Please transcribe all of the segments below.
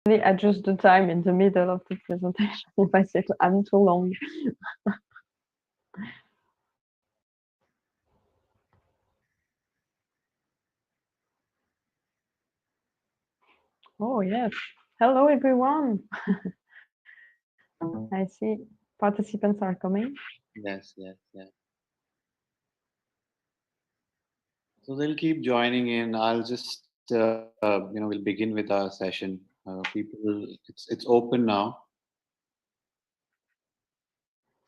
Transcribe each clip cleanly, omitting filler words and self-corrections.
adjust the time in the middle of the presentation if I say I'm too long. Oh, yes. Hello, everyone. I see participants are coming. Yes. So they'll keep joining in. I'll just, we'll begin with our session. People, it's open now.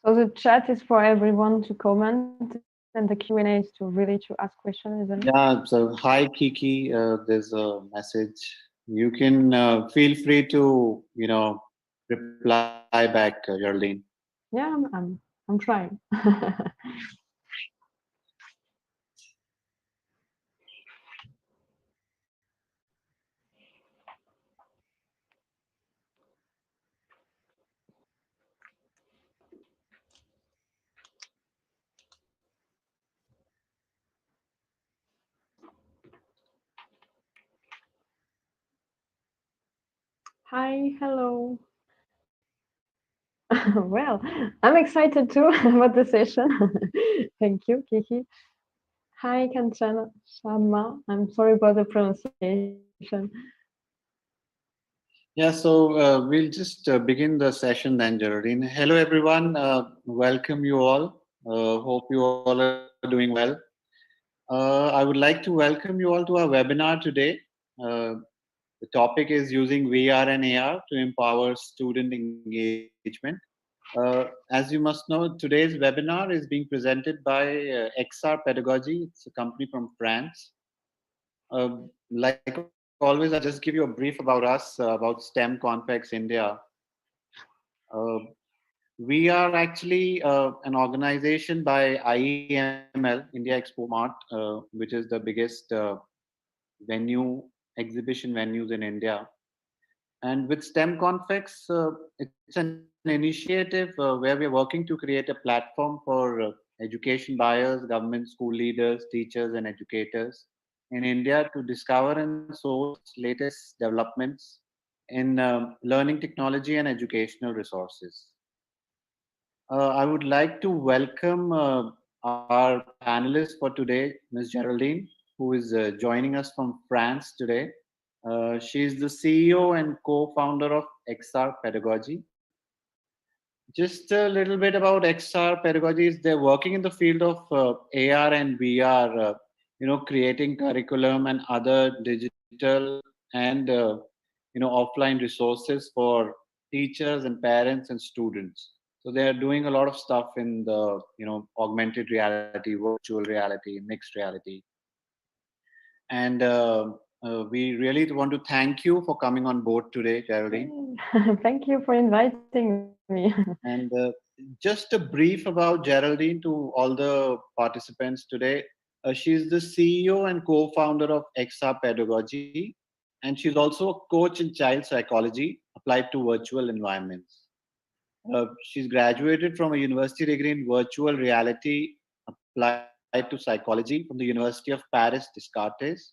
So the chat is for everyone to comment, and the Q&A is to ask questions, isn't it? Yeah. So hi, Kiki. There's a message. You can feel free to, reply back, Geraldine. Yeah, I'm trying. Hi, hello. Well, I'm excited too about the session. Thank you, Kiki. Hi, Kanchana Sharma. I'm sorry about the pronunciation. Yeah, so we'll just begin the session then, Geraldine. Hello, everyone. Welcome you all. Hope you all are doing well. I would like to welcome you all to our webinar today. Uh, the topic is using VR and AR to empower student engagement. As you must know, today's webinar is being presented by XR Pedagogy. It's a company from France. Like always, I'll just give you a brief about us, about STEM CONFEX India. Uh, we are actually an organization by IEML, India Expo Mart, which is the biggest venue, exhibition venues in India. And with STEM Confex, it's an initiative where we are working to create a platform for education buyers, government, school leaders, teachers, and educators in India to discover and source latest developments in learning technology and educational resources. I would like to welcome our panelist for today, Ms. Geraldine, who is joining us from France today. She is the CEO and co-founder of XR Pedagogy. Just a little bit about XR Pedagogy is they're working in the field of AR and VR, creating curriculum and other digital and offline resources for teachers and parents and students. So they are doing a lot of stuff in the augmented reality, virtual reality, mixed reality, and we really want to thank you for coming on board today, Geraldine. Thank you for inviting me. And just a brief about Geraldine to all the participants today. She's the CEO and co-founder of XR Pedagogy, and she's also a coach in child psychology applied to virtual environments. She's graduated from a university degree in virtual reality applied to psychology from the University of Paris Descartes.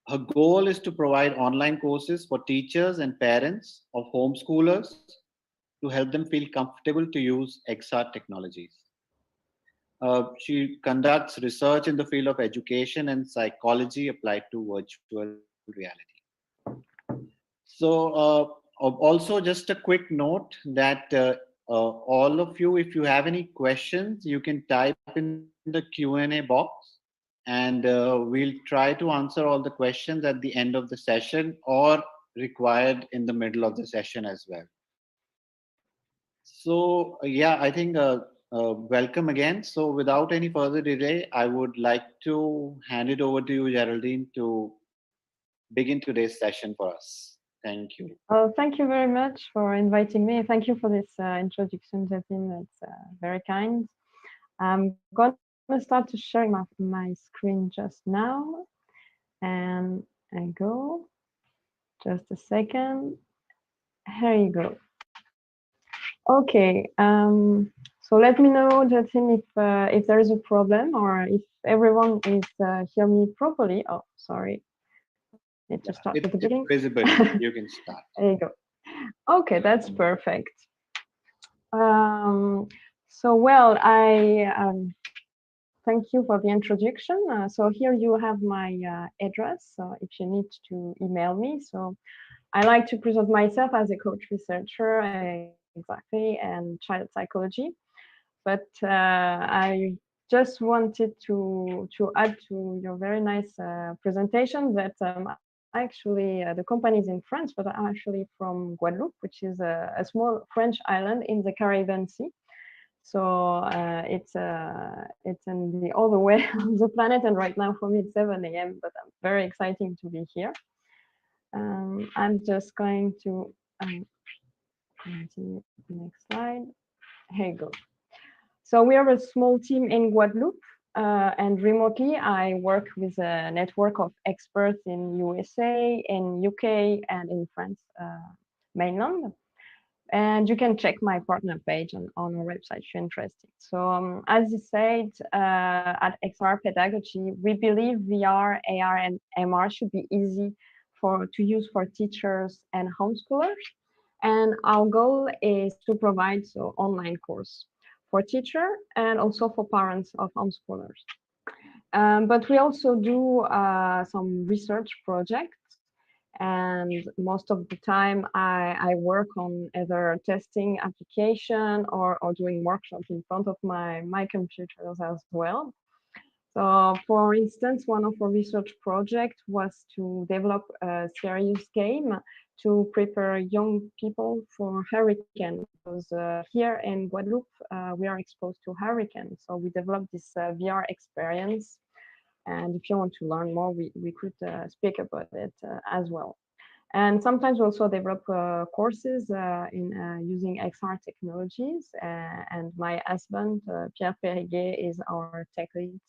Her goal is to provide online courses for teachers and parents of homeschoolers to help them feel comfortable to use XR technologies. She conducts research in the field of education and psychology applied to virtual reality. So, also just a quick note that all of you, if you have any questions, you can type in the Q&A box, and we'll try to answer all the questions at the end of the session or required in the middle of the session as well. So, yeah, I think welcome again. So, without any further delay, I would like to hand it over to you, Geraldine, to begin today's session for us. Thank you. Thank you very much for inviting me. Thank you for this introduction, Jasmine. It's very kind. I'm going to start to sharing my screen just now. And I go. Just a second. Here you go. Okay. So let me know, Jasmine, if there is a problem or if everyone is hear me properly. Oh, sorry. Need to start at the It's beginning. visible. You can start. There you go. Okay, that's perfect. So well, I thank you for the introduction. So here you have my address. So if you need to email me, so I like to present myself as a coach researcher, exactly, and child psychology. But I just wanted to add to your very nice presentation that actually the company is in France, but I'm actually from Guadeloupe, which is a small French island in the Caribbean Sea. So it's in the other way of the planet, and right now for me it's 7 a.m. But I'm very exciting to be here. I'm just going to continue the next slide. Here you go. So we are a small team in Guadeloupe, and remotely I work with a network of experts in USA, in UK, and in France mainland. And you can check my partner page on our website if you're interested. So as you said, at XR Pedagogy, we believe VR, AR, and MR should be easy to use for teachers and homeschoolers. And our goal is to provide online course for teacher and also for parents of homeschoolers. But we also do some research projects, and most of the time I work on either testing application or doing workshops in front of my computers as well. So for instance, one of our research projects was to develop a serious game to prepare young people for hurricane, because here in Guadeloupe, we are exposed to hurricanes. So we developed this VR experience. And if you want to learn more, we could speak about it as well. And sometimes we also develop courses in using XR technologies. And my husband, Pierre Perriguey, is our tech lead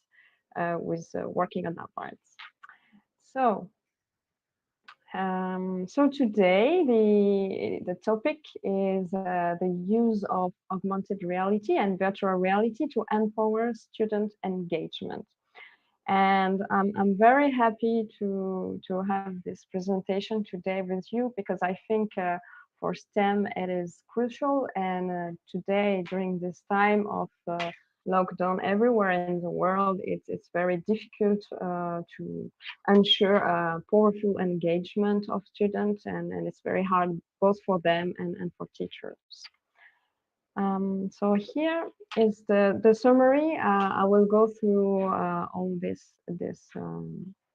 with working on that part. So, so today the topic is the use of augmented reality and virtual reality to empower student engagement. And I'm very happy to have this presentation today with you, because I think for STEM it is crucial. And today, during this time of lockdown everywhere in the world, it's very difficult to ensure powerful engagement of students, and it's very hard both for them and for teachers. So here is the summary. I will go through all this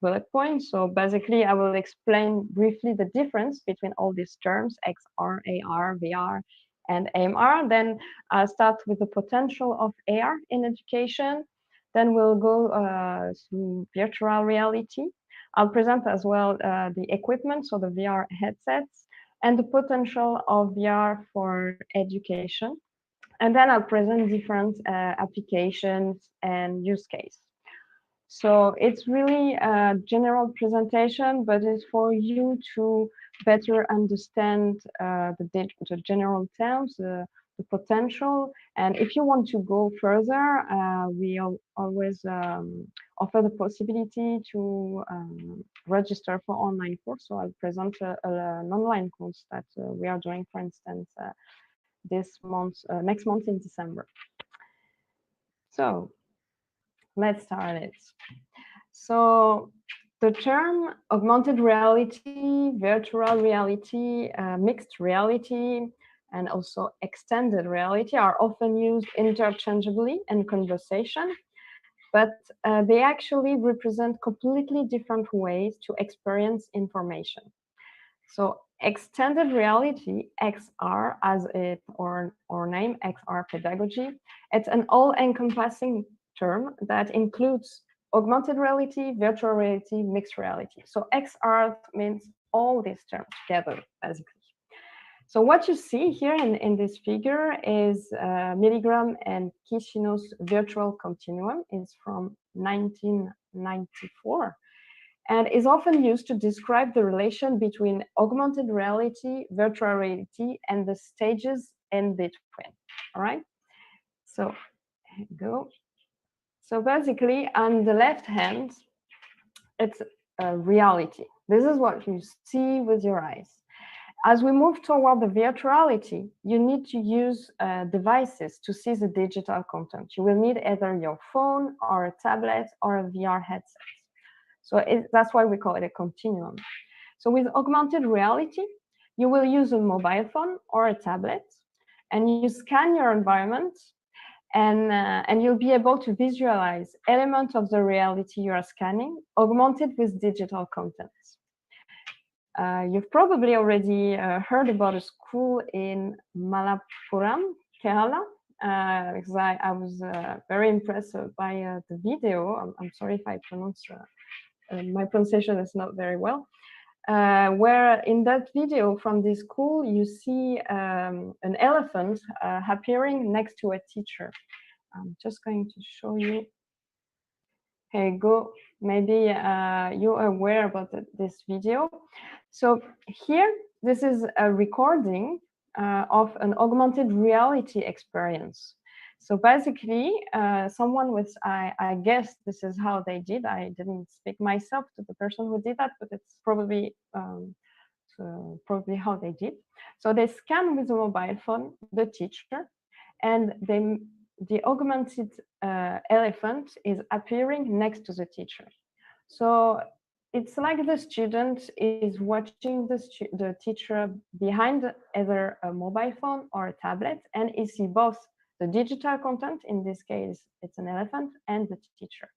bullet points. So basically, I will explain briefly the difference between all these terms: XR, AR, VR, and AMR. Then I'll start with the potential of AR in education. Then we'll go through virtual reality. I'll present as well the equipment, so the VR headsets, and the potential of VR for education. And then I'll present different applications and use case. So it's really a general presentation, but it's for you to better understand the general terms, the potential. And if you want to go further, we always offer the possibility to register for online course. So I'll present an online course that we are doing, for instance, this month, next month in December. So let's start it. So the term augmented reality, virtual reality, mixed reality, and also extended reality are often used interchangeably in conversation, but they actually represent completely different ways to experience information. So extended reality, XR, as or name, XR Pedagogy, it's an all-encompassing term that includes augmented reality, virtual reality, mixed reality. So XR means all these terms together, basically. So what you see here in this figure is Milgram and Kishino's virtual continuum. It's from 1994. And is often used to describe the relation between augmented reality, virtual reality, and the stages in between. All right. So here we go. So basically, on the left hand, it's reality. This is what you see with your eyes. As we move toward the virtuality, you need to use devices to see the digital content. You will need either your phone or a tablet or a VR headset. So that's why we call it a continuum. So with augmented reality, you will use a mobile phone or a tablet, and you scan your environment, and you'll be able to visualize elements of the reality you are scanning, augmented with digital content. You've probably already heard about a school in Malappuram, Kerala, because I was very impressed by the video. I'm sorry if I pronounce my pronunciation is not very well. Where in that video from this school, you see an elephant appearing next to a teacher. I'm just going to show you. Here you go. Maybe you're aware about this video. So here, this is a recording of an augmented reality experience. So basically, someone with, I guess this is how they did. I didn't speak myself to the person who did that, but it's probably how they did. So they scan with a mobile phone the teacher, and the augmented elephant is appearing next to the teacher. So it's like the student is watching the teacher behind either a mobile phone or a tablet, and you see both the digital content, in this case, it's an elephant, and the teacher.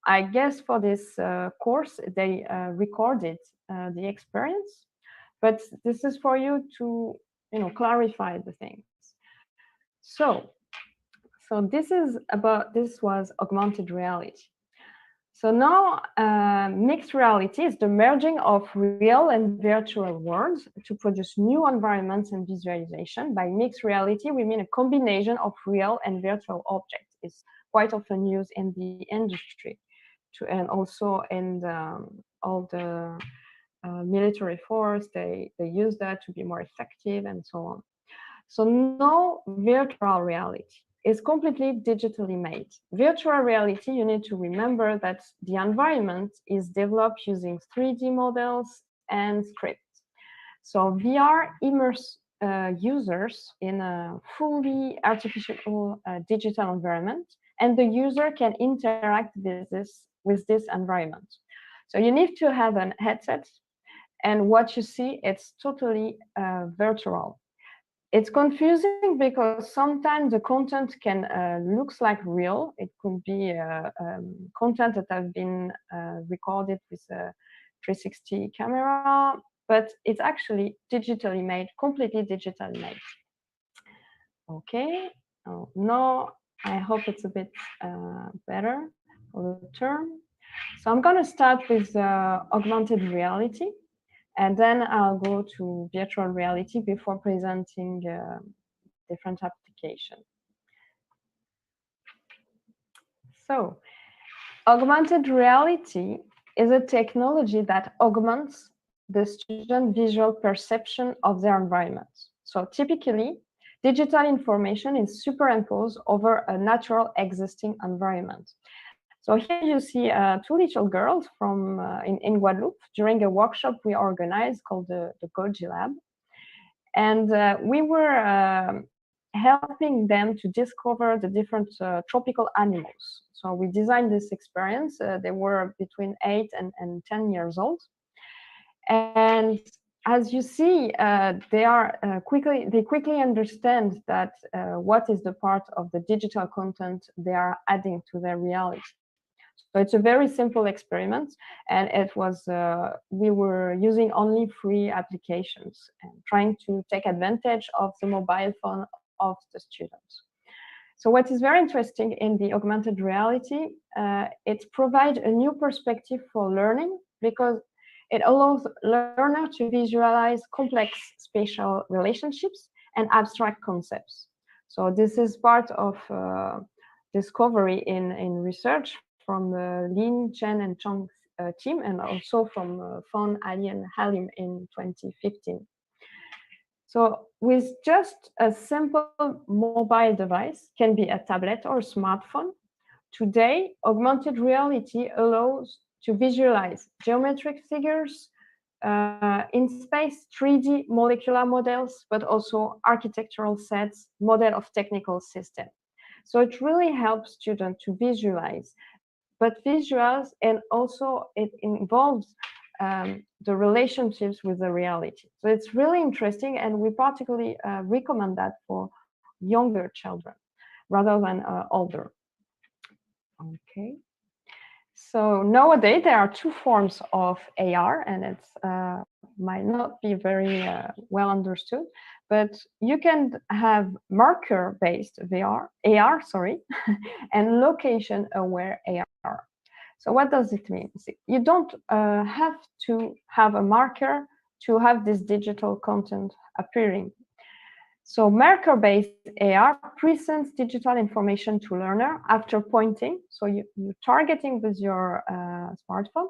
I guess for this course, they recorded the experience, but this is for you to, clarify the things. So this was augmented reality. So now mixed reality is the merging of real and virtual worlds to produce new environments and visualization. By mixed reality, we mean a combination of real and virtual objects. It's quite often used in the industry and also in all the military force. They use that to be more effective and so on. So no virtual reality is completely digitally made. Virtual reality, you need to remember that the environment is developed using 3D models and scripts. So VR immerse users in a fully artificial digital environment, and the user can interact with this environment. So you need to have an headset, and what you see, it's totally virtual. It's confusing because sometimes the content can looks like real. It could be content that have been recorded with a 360 camera, but it's actually digitally made, completely digitally made. Okay, now I hope it's a bit better for the term. So I'm going to start with augmented reality. And then I'll go to virtual reality before presenting different applications. So, augmented reality is a technology that augments the student visual perception of their environment. So typically, digital information is superimposed over a natural existing environment. So here you see two little girls from in Guadeloupe during a workshop we organized called the Goji Lab. And we were helping them to discover the different tropical animals. So we designed this experience. They were between 8 and 10 years old. And as you see, they quickly understand that what is the part of the digital content they are adding to their reality. So it's a very simple experiment, and it was we were using only free applications and trying to take advantage of the mobile phone of the students. So what is very interesting in the augmented reality, it provides a new perspective for learning because it allows learners to visualize complex spatial relationships and abstract concepts. So this is part of discovery in research from Lin, Chen, and Chang's team, and also from Fon, Ali, and Halim in 2015. So with just a simple mobile device, can be a tablet or a smartphone, today, augmented reality allows to visualize geometric figures, in space 3D molecular models, but also architectural sets, model of technical system. So it really helps students to visualize, but visuals, and also it involves the relationships with the reality. So it's really interesting, and we particularly recommend that for younger children rather than older. Okay. So nowadays there are two forms of AR, and it's might not be very well understood, but you can have marker-based AR, sorry, and location-aware AR. So what does it mean? You don't have to have a marker to have this digital content appearing. So marker-based AR presents digital information to learner after pointing. So you're targeting with your smartphone,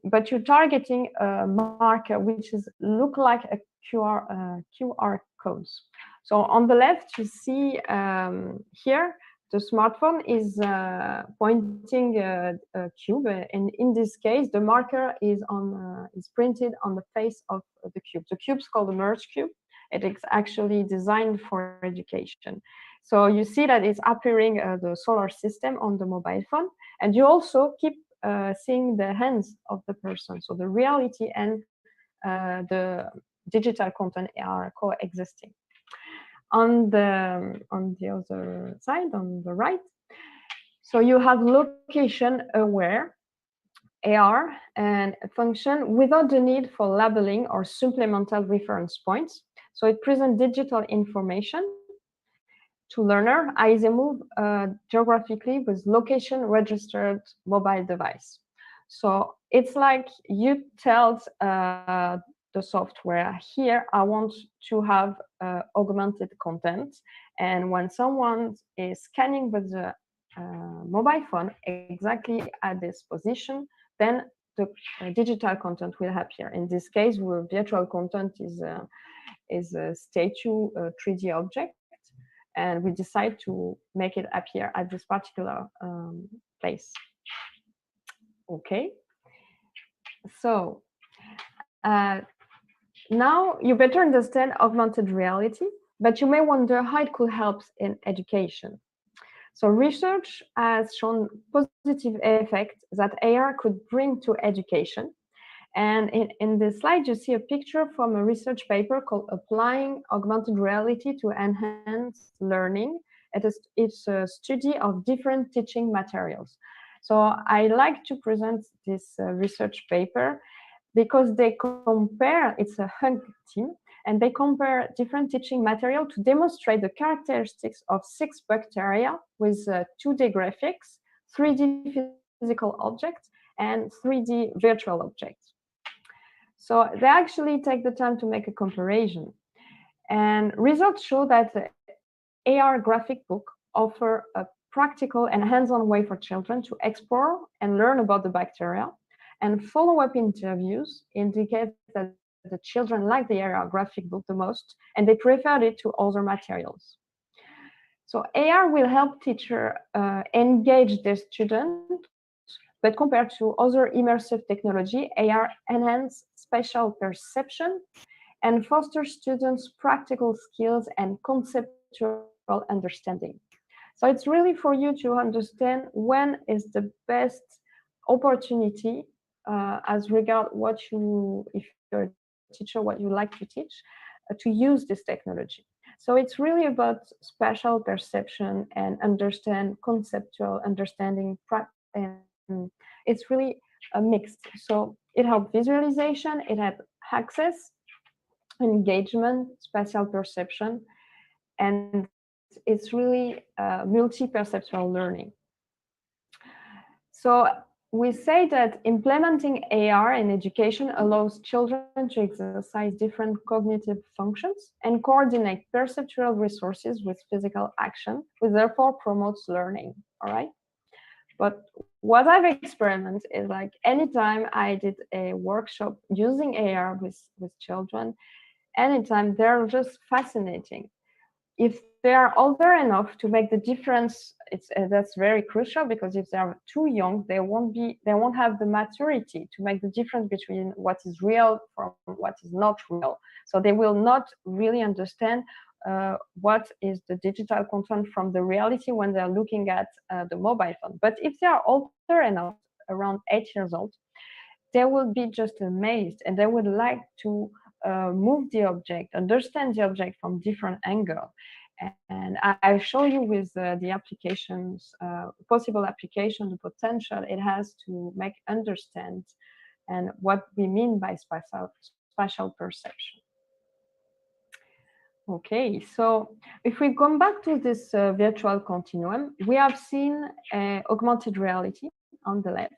but you're targeting a marker which is look like a QR codes. So on the left, you see here, the smartphone is pointing a cube, and in this case, the marker is printed on the face of the cube. The cube is called the MergeCube. It is actually designed for education. So you see that it's appearing the solar system on the mobile phone, and you also keep seeing the hands of the person. So the reality and the digital content are coexisting. On the other side, on the right, so you have location-aware AR and a function without the need for labeling or supplemental reference points. So it presents digital information to learner as they move geographically with location-registered mobile device. So it's like you tell the software, here I want to have augmented content, and when someone is scanning with the mobile phone exactly at this position, then the digital content will appear. In this case, where virtual content is a statue, a 3D object, and we decide to make it appear at this particular place. Okay, so now you better understand augmented reality, but you may wonder how it could help in education. So research has shown positive effects that AR could bring to education. And in this slide, you see a picture from a research paper called Applying Augmented Reality to Enhance Learning. It's a study of different teaching materials. So I like to present this research paper because they compare, it's a hug team, and they compare different teaching material to demonstrate the characteristics of 6 bacteria with 2D graphics, 3D physical objects, and 3D virtual objects. So they actually take the time to make a comparison. And results show that the AR graphic book offer a practical and hands-on way for children to explore and learn about the bacteria. And follow-up interviews indicate that the children like the AR graphic book the most, and they preferred it to other materials. So AR will help teachers engage their students, but compared to other immersive technology, AR enhances spatial perception and fosters students' practical skills and conceptual understanding. So it's really for you to understand when is the best opportunity as regard what you, if you're a teacher, what you like to teach, to use this technology. So it's really about spatial perception and understand conceptual understanding, and it's really a mix. So it helps visualization, it helps access, engagement, spatial perception, and it's really multi-perceptual learning. So we say that implementing AR in education allows children to exercise different cognitive functions and coordinate perceptual resources with physical action, which therefore promotes learning, all right? But what I've experimented is like anytime I did a workshop using AR with children, anytime they're just fascinating. If they are older enough to make the difference, that's very crucial, because if they are too young, they won't have the maturity to make the difference between what is real from what is not real. So they will not really understand what is the digital content from the reality when they're looking at the mobile phone. But if they are older enough, around 8 years old, they will be just amazed, and they would like to move the object, understand the object from different angles. And I'll show you with the applications, possible application, the potential it has to make understand and what we mean by spatial perception. Okay, so if we come back to this virtual continuum, we have seen augmented reality on the left.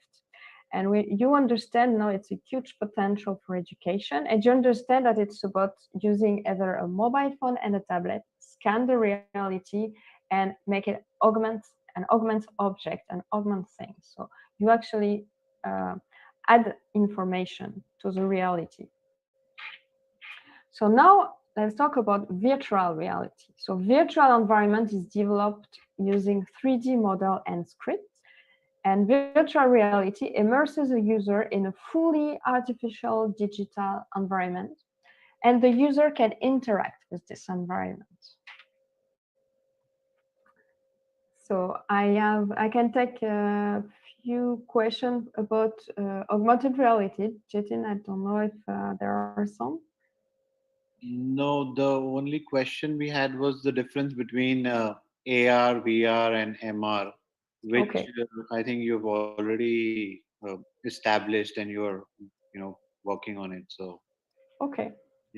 And you understand now it's a huge potential for education, and you understand that it's about using either a mobile phone and a tablet, scan the reality, and make it augment object and augment things. So you actually add information to the reality. So now let's talk about virtual reality. So virtual environment is developed using 3D model and scripts. And virtual reality immerses the user in a fully artificial digital environment, and the user can interact with this environment. So I can take a few questions about augmented reality. Jitin, I don't know if there are some. No, the only question we had was the difference between AR, VR, and MR, which Okay. I think you've already established, and you're, working on it. So Okay.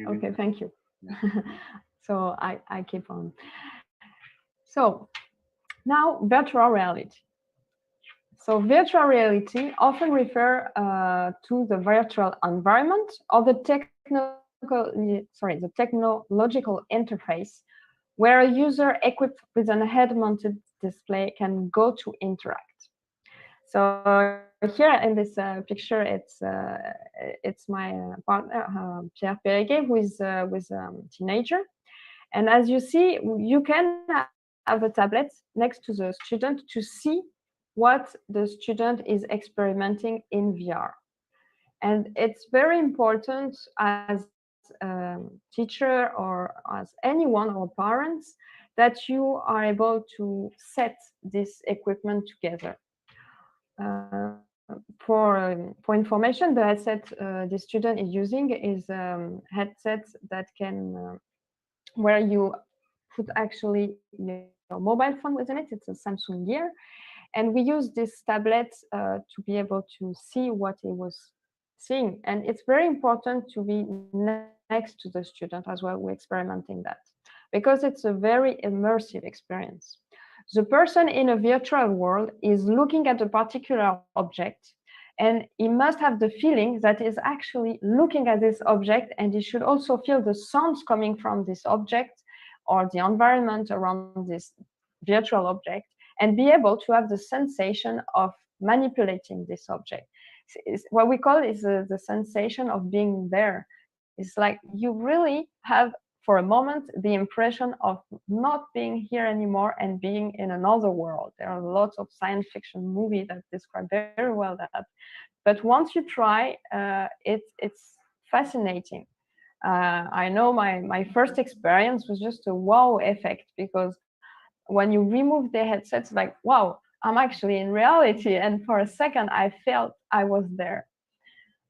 Okay. Thank you. Yeah. So I keep on. So now virtual reality. So virtual reality often refer to the virtual environment or the technological interface where a user equipped with an head-mounted display can go to interact. So here in this picture, it's my partner Pierre Perriguey, who is with a teenager, and as you see, you can have a tablet next to the student to see what the student is experimenting in VR. And it's very important as a teacher or as anyone or parents that you are able to set this equipment together. For information, the headset the student is using is headsets that can where you put actually your mobile phone within it. It's a Samsung Gear. And we use this tablet to be able to see what he was seeing. And it's very important to be next to the student as well. We're experimenting that because it's a very immersive experience. The person in a virtual world is looking at a particular object, and he must have the feeling that he's actually looking at this object, and he should also feel the sounds coming from this object or the environment around this virtual object, and be able to have the sensation of manipulating this object. It's what we call is the sensation of being there. It's like you really have, for a moment, the impression of not being here anymore and being in another world. There are lots of science fiction movies that describe very well that. But once you try, it's fascinating. I know my first experience was just a wow effect, because when you remove the headsets, like, wow, I'm actually in reality. And for a second, I felt I was there.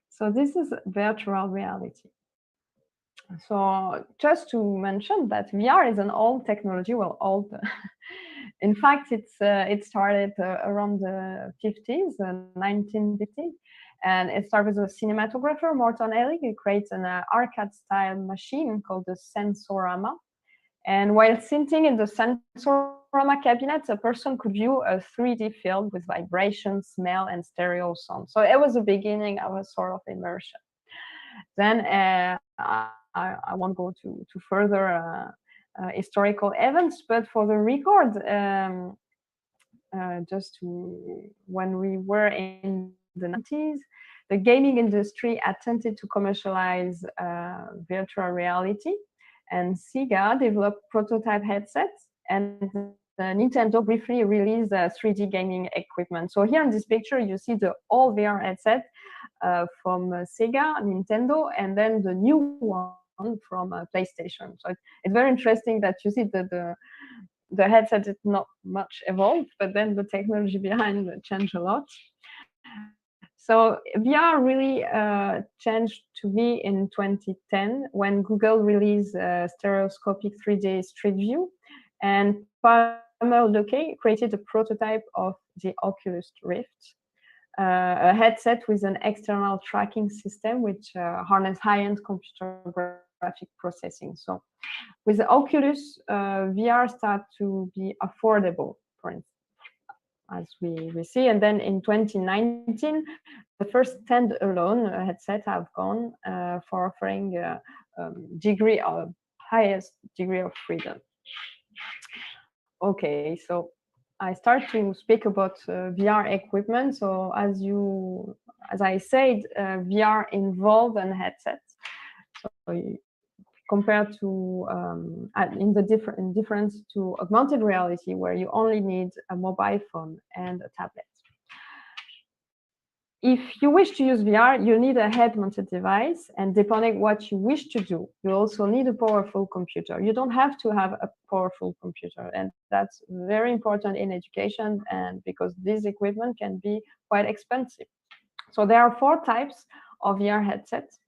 So this is virtual reality. So just to mention that VR is an old technology, well, old. In fact, it started around the 50s, 1950s. And it started with a cinematographer, Morton Ellig, who creates an arcade-style machine called the Sensorama. And while sitting in the Sensorama cabinet, a person could view a 3D field with vibration, smell, and stereo sound. So it was the beginning of a sort of immersion. Then I won't go to further historical events, but for the record, when we were in the 90s, the gaming industry attempted to commercialize virtual reality, and Sega developed prototype headsets and Nintendo briefly released 3D gaming equipment. So here in this picture, you see the old VR headset from Sega, Nintendo, and then the new one from PlayStation. So it's very interesting that you see the headset is not much evolved, but then the technology behind it changed a lot. So VR really changed to me in 2010 when Google released stereoscopic 3D Street View, and Palmer Luckey created a prototype of the Oculus Rift, a headset with an external tracking system which harness high-end computer graphic processing. So with the Oculus, VR started to be affordable, for instance, as we see. And then in 2019, the first standalone headset have gone for offering degree of highest degree of freedom. Okay, so I start to speak about VR equipment. So as I said, VR involved an headset. So compared to in difference to augmented reality, where you only need a mobile phone and a tablet. If you wish to use VR, you need a head-mounted device, and depending what you wish to do, you also need a powerful computer. You don't have to have a powerful computer, and that's very important in education, and because this equipment can be quite expensive. So there are 4 types of VR headsets.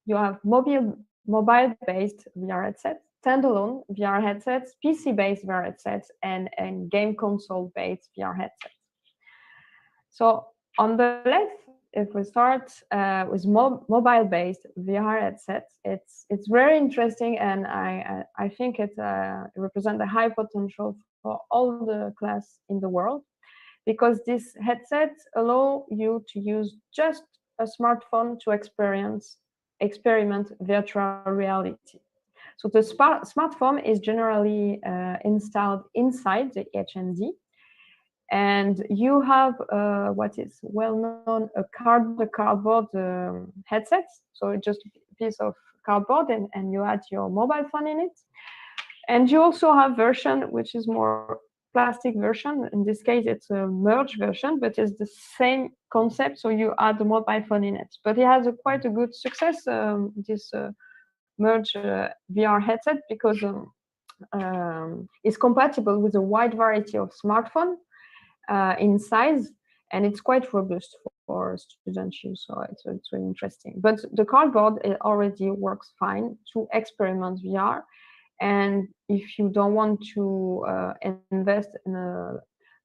You have mobile-based VR headsets, standalone VR headsets, PC-based VR headsets, and game console-based VR headsets. So on the left, if we start with mobile-based VR headsets, it's very interesting, and I think it represents a high potential for all the class in the world, because these headsets allow you to use just a smartphone to experiment virtual reality. So the smartphone is generally installed inside the HMD, and you have what is well known a cardboard headset. So it's just a piece of cardboard, and you add your mobile phone in it. And you also have version which is more plastic version. In this case, it's a merge version, but it's the same concept. So you add the mobile phone in it. But it has quite a good success, this merge VR headset, because it's compatible with a wide variety of smartphones in size, and it's quite robust for student use. So it's really interesting. But the cardboard, it already works fine to experiment VR. And if you don't want to invest in a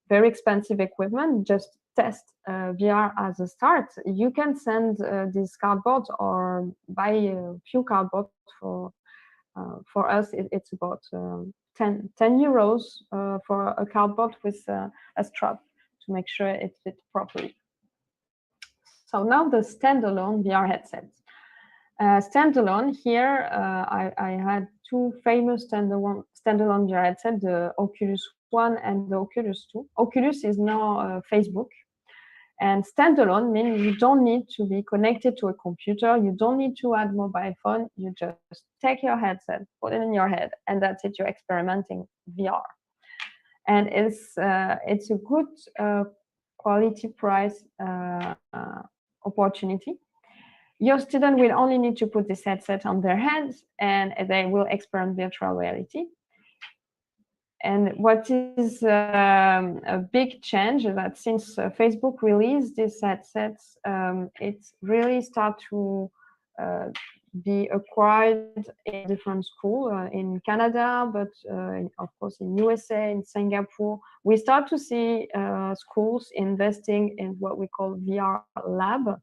very expensive equipment, just test VR as a start. You can send this cardboard or buy a few cardboard for us. It's about 10 euros for a cardboard with a strap to make sure it fits properly. So now the standalone VR headset. Standalone here, I had 2 famous standalone VR headsets, the Oculus One and the Oculus 2. Oculus is now Facebook. And standalone means you don't need to be connected to a computer. You don't need to add mobile phone. You just take your headset, put it in your head, and that's it. You're experimenting VR. And it's a good quality price opportunity. Your student will only need to put this headset on their heads, and they will experiment virtual reality. And what is a big change is that since Facebook released these headsets, it really started to be acquired in different schools in Canada, but of course in USA, in Singapore. We start to see schools investing in what we call VR lab,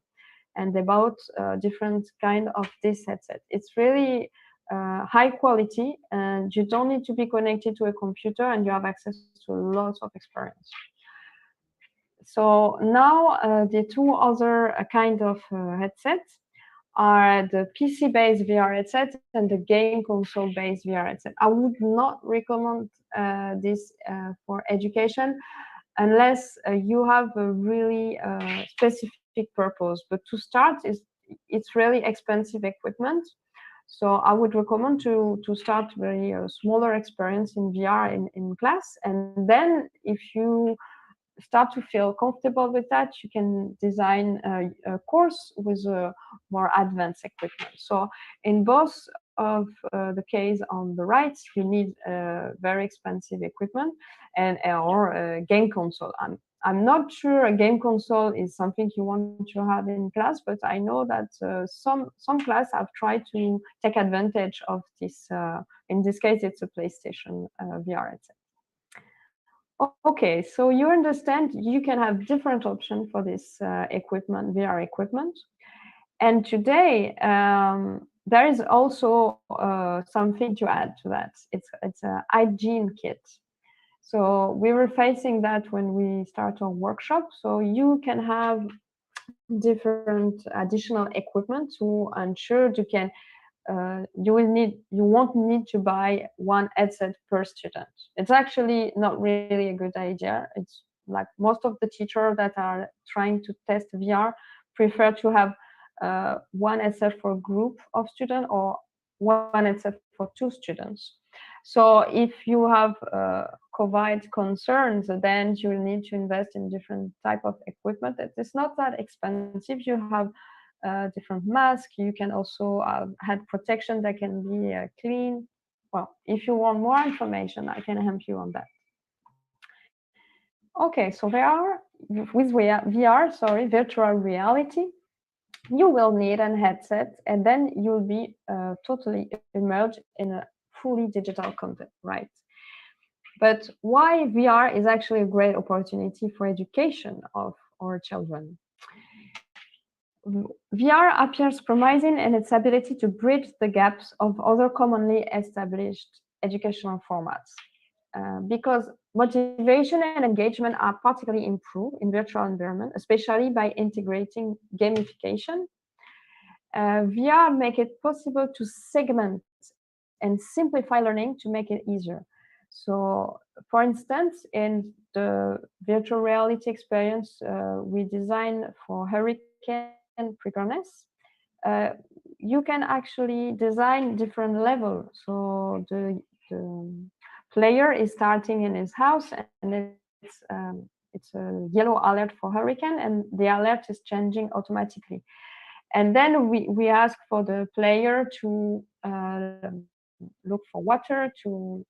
and they bought different kind of this headset. It's really high quality, and you don't need to be connected to a computer, and you have access to lots of experience. So now the 2 other kind of headsets are the PC-based VR headset and the game console-based VR headset. I would not recommend this for education unless you have a really specific purpose. But to start, it's really expensive equipment. So I would recommend to start very smaller experience in VR in class, and then if you start to feel comfortable with that, you can design a course with more advanced equipment. So in both of the case on the right, you need very expensive equipment and or a game console. I'm not sure a game console is something you want to have in class, but I know that some class have tried to take advantage of this. In this case, it's a PlayStation VR headset. Okay, so you understand you can have different options for this equipment, VR equipment. And today, there is also something to add to that. It's a hygiene kit. So we were facing that when we start our workshop. So you can have different additional equipment to ensure you won't need to buy one headset per student. It's actually not really a good idea. It's like most of the teachers that are trying to test VR prefer to have one headset for a group of students or one headset for 2 students. So if you have COVID concerns, then you will need to invest in different type of equipment. It's not that expensive. You have different masks. You can also have protection that can be clean. Well, if you want more information, I can help you on that. Okay, so with VR, virtual reality, you will need a headset, and then you'll be totally immersed in a fully digital content, right? But why VR is actually a great opportunity for education of our children? VR appears promising in its ability to bridge the gaps of other commonly established educational formats. Because motivation and engagement are particularly improved in virtual environment, especially by integrating gamification. VR make it possible to segment and simplify learning to make it easier. So, for instance, in the virtual reality experience we designed for hurricane preparedness, you can actually design different levels. So the player is starting in his house, and it's a yellow alert for hurricane, and the alert is changing automatically. And then we ask for the player to look for water, to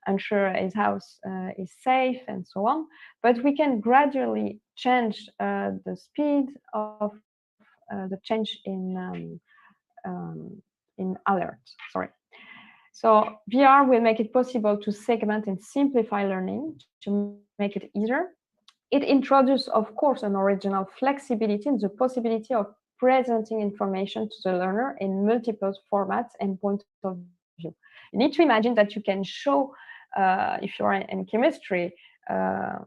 ensure his house is safe, and so on. But we can gradually change the speed of the change in alert. Sorry. So VR will make it possible to segment and simplify learning to make it easier. It introduces, of course, an original flexibility and the possibility of presenting information to the learner in multiple formats and points of view. You need to imagine that you can show, if you're in chemistry, a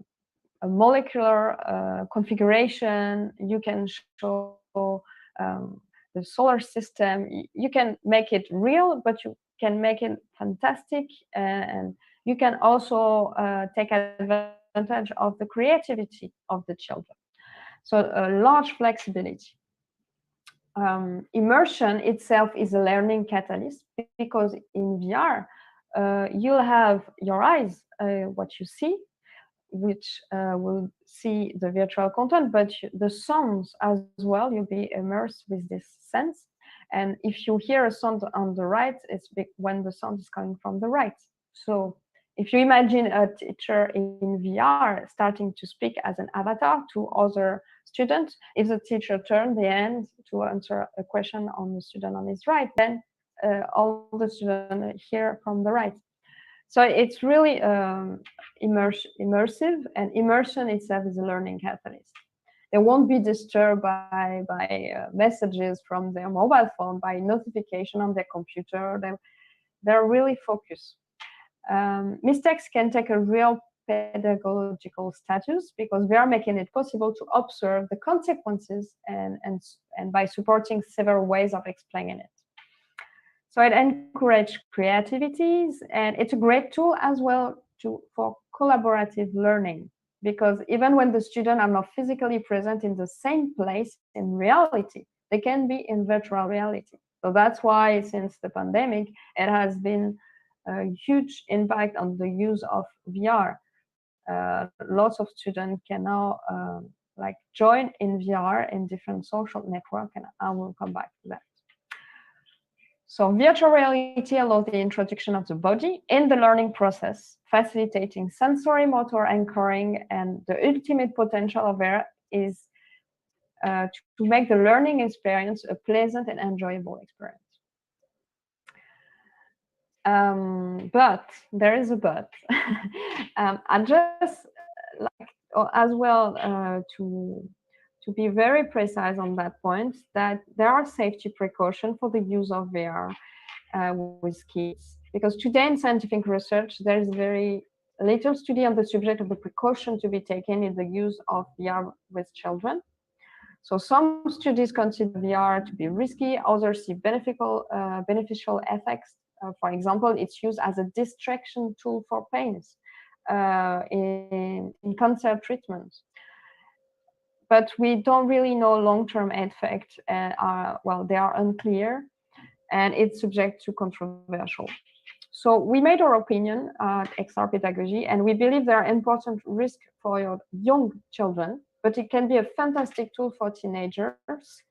molecular configuration. You can show the solar system. You can make it real, but you can make it fantastic, and you can also take advantage of the creativity of the children. So a large flexibility. Immersion itself is a learning catalyst, because in VR, you'll have your eyes, what you see, which will see the virtual content, but the sounds as well, you'll be immersed with this sense. And if you hear a sound on the right, it's when the sound is coming from the right. So if you imagine a teacher in VR starting to speak as an avatar to other students, if the teacher turns the hand to answer a question on the student on his right, then all the students hear from the right. So it's really immersive, and immersion itself is a learning catalyst. They won't be disturbed by messages from their mobile phone, by notification on their computer. They're really focused. Mistakes can take a real pedagogical status, because we are making it possible to observe the consequences and by supporting several ways of explaining it. So it encourages creativities, and it's a great tool as well for collaborative learning, because even when the students are not physically present in the same place in reality, they can be in virtual reality. So that's why since the pandemic, it has been a huge impact on the use of VR. Lots of students can now like join in VR in different social networks, and I will come back to that. So virtual reality allows the introduction of the body in the learning process, facilitating sensory motor anchoring, and the ultimate potential of VR is to make the learning experience a pleasant and enjoyable experience. But there is a but. I just like as well to be very precise on that point, that there are safety precautions for the use of VR with kids. Because today in scientific research, there is very little study on the subject of the precaution to be taken in the use of VR with children. So some studies consider VR to be risky, others see beneficial effects. For example, it's used as a distraction tool for pains in cancer treatment. But we don't really know long-term effects. Well, they are unclear, and it's subject to controversial. So we made our opinion at XR Pedagogy, and we believe there are important risks for your young children, but it can be a fantastic tool for teenagers.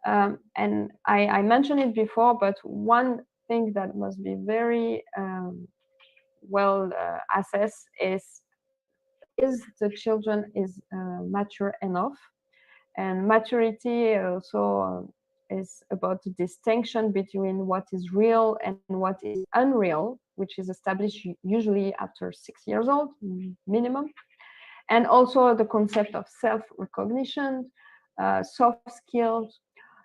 And I mentioned it before, but one thing that must be very well assessed is the children is mature enough. And maturity also is about the distinction between what is real and what is unreal, which is established usually after 6 years old minimum. And also the concept of self-recognition, soft skills.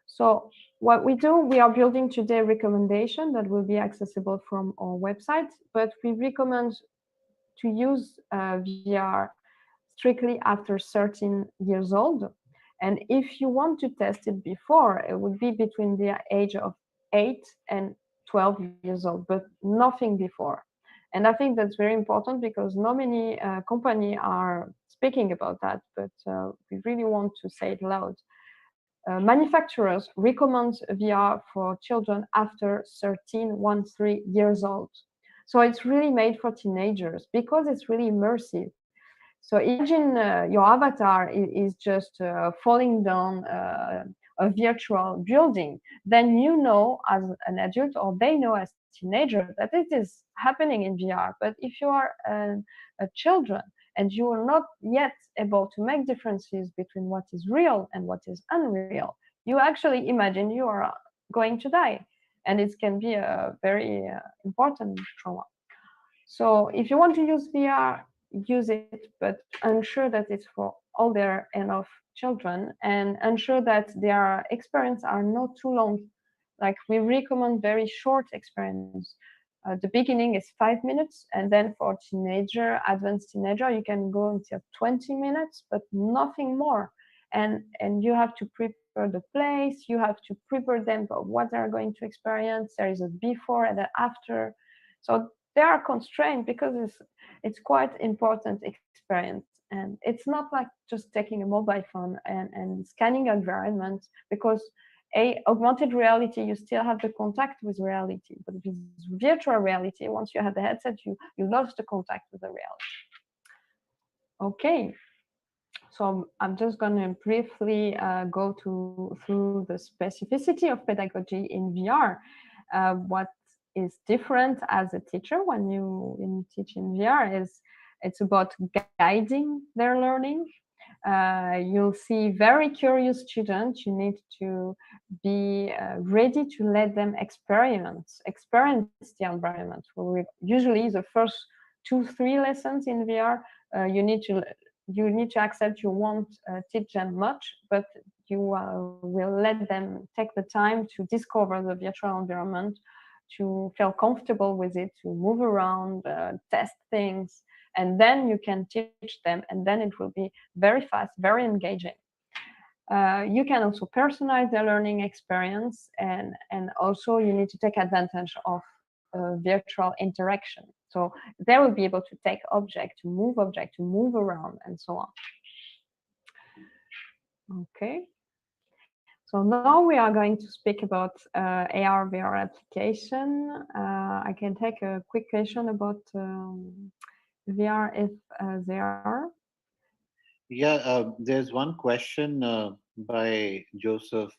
So what we do, we are building today a recommendation that will be accessible from our website, but we recommend to use VR strictly after 13 years old. And if you want to test it before, it would be between the age of 8 and 12 years old, but nothing before. And I think that's very important because not many companies are speaking about that, but we really want to say it loud. Manufacturers recommend VR for children after 13 years old. So it's really made for teenagers because it's really immersive. So imagine your avatar is just falling down a virtual building. Then you know as an adult, or they know as teenager, that it is happening in VR. But if you are a children and you are not yet able to make differences between what is real and what is unreal, you actually imagine you are going to die. And it can be a very important trauma. So if you want to use VR, use it, but ensure that it's for older enough children, and ensure that their experience are not too long. Like we recommend very short experience. The beginning is 5 minutes, and then for teenager, advanced teenager, you can go until 20 minutes, but nothing more. And you have to prepare the place, you have to prepare them for what they're going to experience. There is a before and an after. So they are constrained because it's quite important experience. And it's not like just taking a mobile phone and scanning environment, because augmented reality, you still have the contact with reality, but with virtual reality, once you have the headset, you lost the contact with the reality. Okay, so I'm just going to briefly go through the specificity of pedagogy in VR. What is different as a teacher when you teach in VR is it's about guiding their learning. You'll see very curious students. You need to be ready to let them experience the environment. Usually the first 2-3 lessons in VR, you need to accept you won't teach them much, but you will let them take the time to discover the virtual environment, to feel comfortable with it, to move around, test things, and then you can teach them, and then it will be very fast, very engaging. You can also personalize the learning experience, and also you need to take advantage of virtual interaction. So they will be able to take object, to move around, and so on. Okay. So now we are going to speak about AR VR application. I can take a quick question about VR if there are. Yeah, there's one question by Joseph.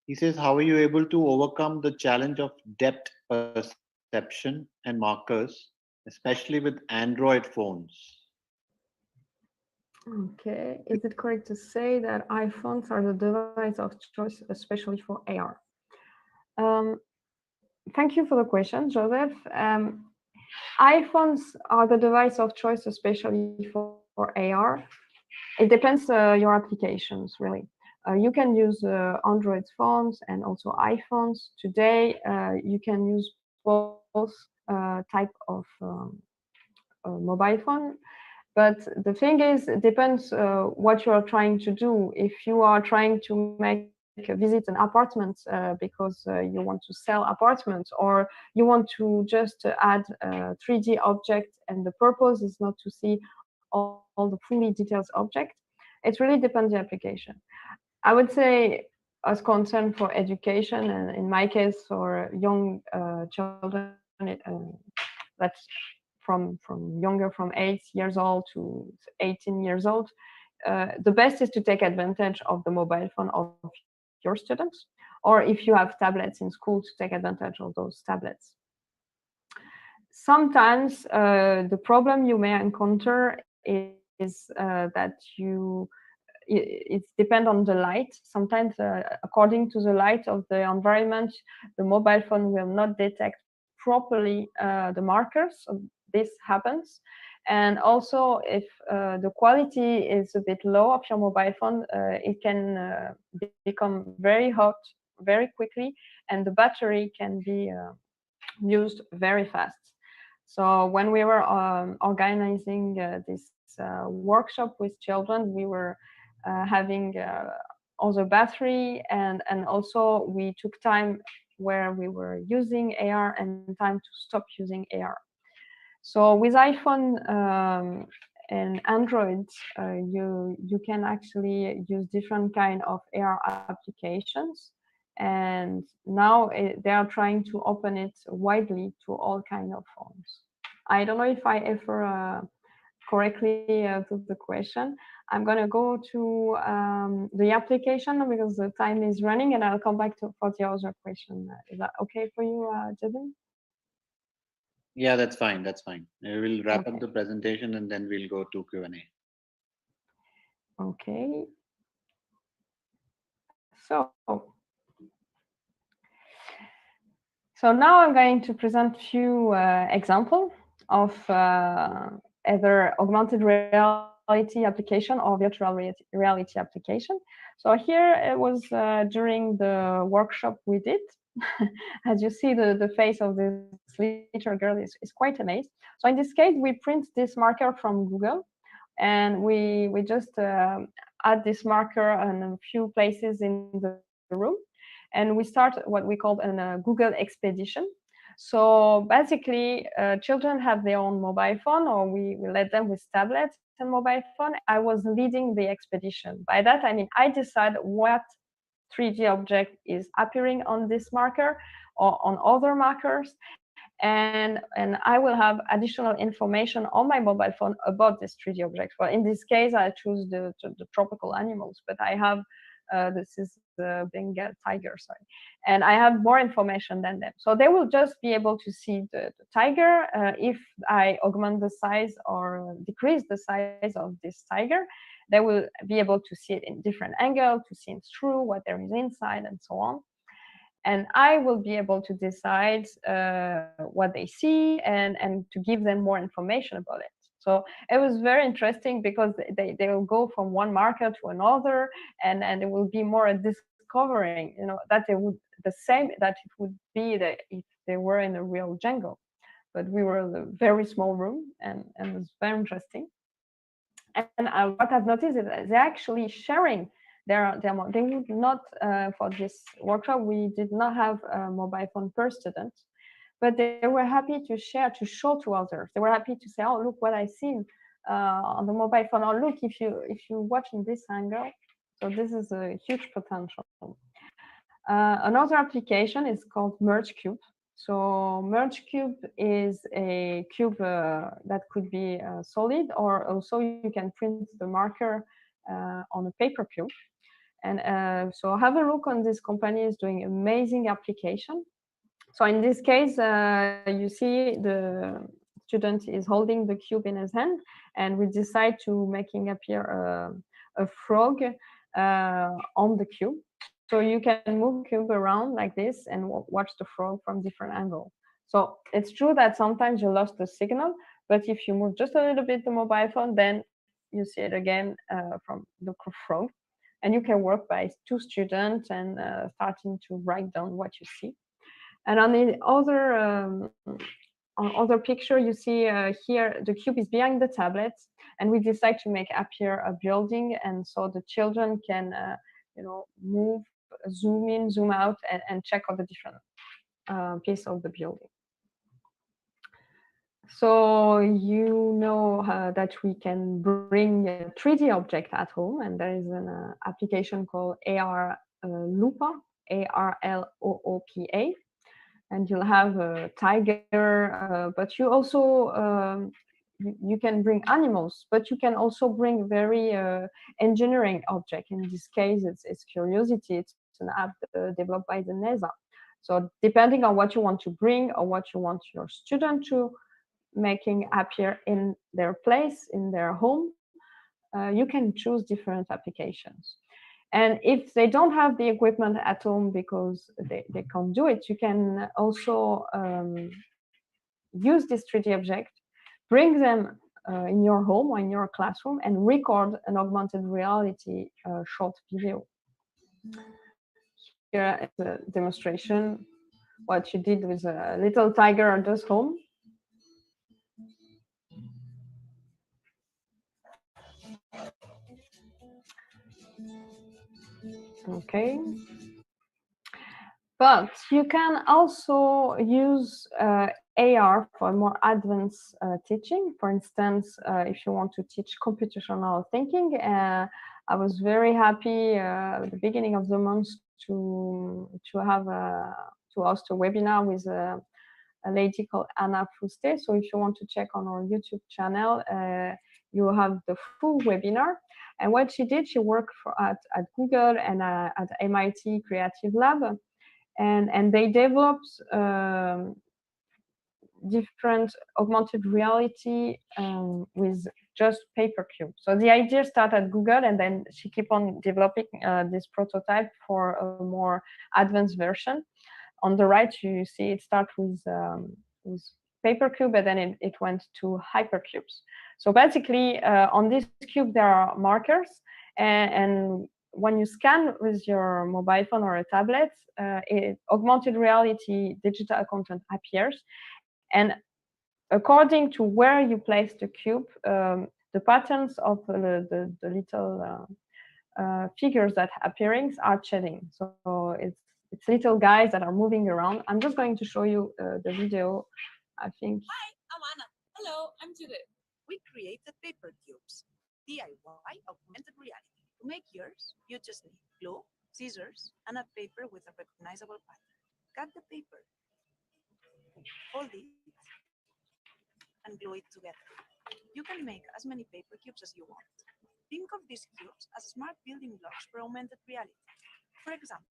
He says, how are you able to overcome the challenge of depth perception and markers, especially with Android phones? Okay, is it correct to say that iPhones are the device of choice, especially for AR? Um, Thank you for the question, Joseph. iPhones are the device of choice, especially for AR. It depends your applications, really. You can use Android phones and also iPhones. Today, you can use both type of mobile phone. But the thing is, it depends what you are trying to do. If you are trying to visit an apartment because you want to sell apartments, or you want to just add a 3D object, and the purpose is not to see all the fully detailed object, it really depends the application. I would say, as concern for education, and in my case for young children, that's from younger, from 8 years old to 18 years old, the best is to take advantage of the mobile phone of your students, or if you have tablets in school, to take advantage of those tablets. Sometimes the problem you may encounter is that it depends on the light. Sometimes, according to the light of the environment, the mobile phone will not detect properly the markers. So this happens. And also, if the quality is a bit low of your mobile phone, it can become very hot very quickly, and the battery can be used very fast. So when we were organizing this workshop with children, we were having other battery, and also we took time where we were using AR and time to stop using AR. So with iPhone and Android, you can actually use different kind of AR applications, and now they are trying to open it widely to all kind of phones. I don't know if I ever correctly to the question. I'm going to go to the application because the time is running, and I'll come back to for the other question. Is that okay for you, Jason? Yeah, that's fine. That's fine. We'll wrap up Okay. the presentation and then we'll go to Q&A. Okay. So now I'm going to present a few examples of either augmented reality application or virtual reality application. So here it was during the workshop we did. As you see, the face of this little girl is quite amazed. So in this case, we print this marker from Google, and we just add this marker in a few places in the room, and we start what we call a Google expedition. So basically, children have their own mobile phone, or we let them with tablets and mobile phone. I was leading the expedition. By that, I mean I decide what 3D object is appearing on this marker or on other markers, and I will have additional information on my mobile phone about this 3D object. Well, in this case, I choose the tropical animals, but I have this is the Bengal tiger, sorry, and I have more information than them. So they will just be able to see the tiger. If I augment the size or decrease the size of this tiger, they will be able to see it in different angle, to see it through, what there is inside, and so on. And I will be able to decide what they see, and to give them more information about it. So it was very interesting because they will go from one marker to another, and it will be more a discovering, that they would the same that it would be if they were in a real jungle. But we were in a very small room, and it was very interesting. And what I've noticed is that they're actually sharing they would not for this workshop we did not have a mobile phone per student, but they were happy to share, to show to others. They were happy to say, oh, look what I see on the mobile phone, or look, if you watch in this angle, So this is a huge potential. Another application is called MergeCube. So MergeCube is a cube that could be solid, or also you can print the marker on a paper cube. And so have a look on this company is doing amazing application. So in this case, you see the student is holding the cube in his hand, and we decide to making appear a frog on the cube. So you can move the cube around like this and watch the frog from different angles. So it's true that sometimes you lost the signal, but if you move just a little bit the mobile phone, then you see it again from the frog. And you can work by two students and starting to write down what you see. And on the other picture, you see here the cube is behind the tablet, and we decide to make appear a building, and so the children can move, zoom in, zoom out, and check all the different pieces of the building. So you know that we can bring a 3D object at home, and there is an application called AR Lupa, ARLOOPA. And you'll have a tiger, but you also you can bring animals, but you can also bring very engineering object. In this case, it's Curiosity. It's an app developed by the NASA. So depending on what you want to bring or what you want your student to making appear in their place, in their home, you can choose different applications. And if they don't have the equipment at home because they can't do it, you can also use this 3D object, bring them in your home or in your classroom, and record an augmented reality short video. Here is a demonstration what you did with a little tiger at this home. Okay. But you can also use AR for more advanced teaching. For instance, if you want to teach computational thinking, I was very happy at the beginning of the month to host a webinar with a lady called Anna Fuste. So if you want to check on our YouTube channel, you have the full webinar. And what she did, she worked at Google and at MIT Creative Lab. And they developed different augmented reality with just paper cube. So the idea started at Google, and then she kept on developing this prototype for a more advanced version. On the right, you see it starts with paper cube, and then it went to hypercubes. So basically, on this cube there are markers, and when you scan with your mobile phone or a tablet, augmented reality digital content appears. And according to where you place the cube, the patterns of the little figures that are appearing are changing. So it's little guys that are moving around. I'm just going to show you the video, I think. Hi, I'm Anna. Hello, I'm Judith. We created paper cubes, DIY augmented reality. To make yours, you just need glue, scissors, and a paper with a recognizable pattern. Cut the paper, fold it, and glue it together. You can make as many paper cubes as you want. Think of these cubes as smart building blocks for augmented reality. For example,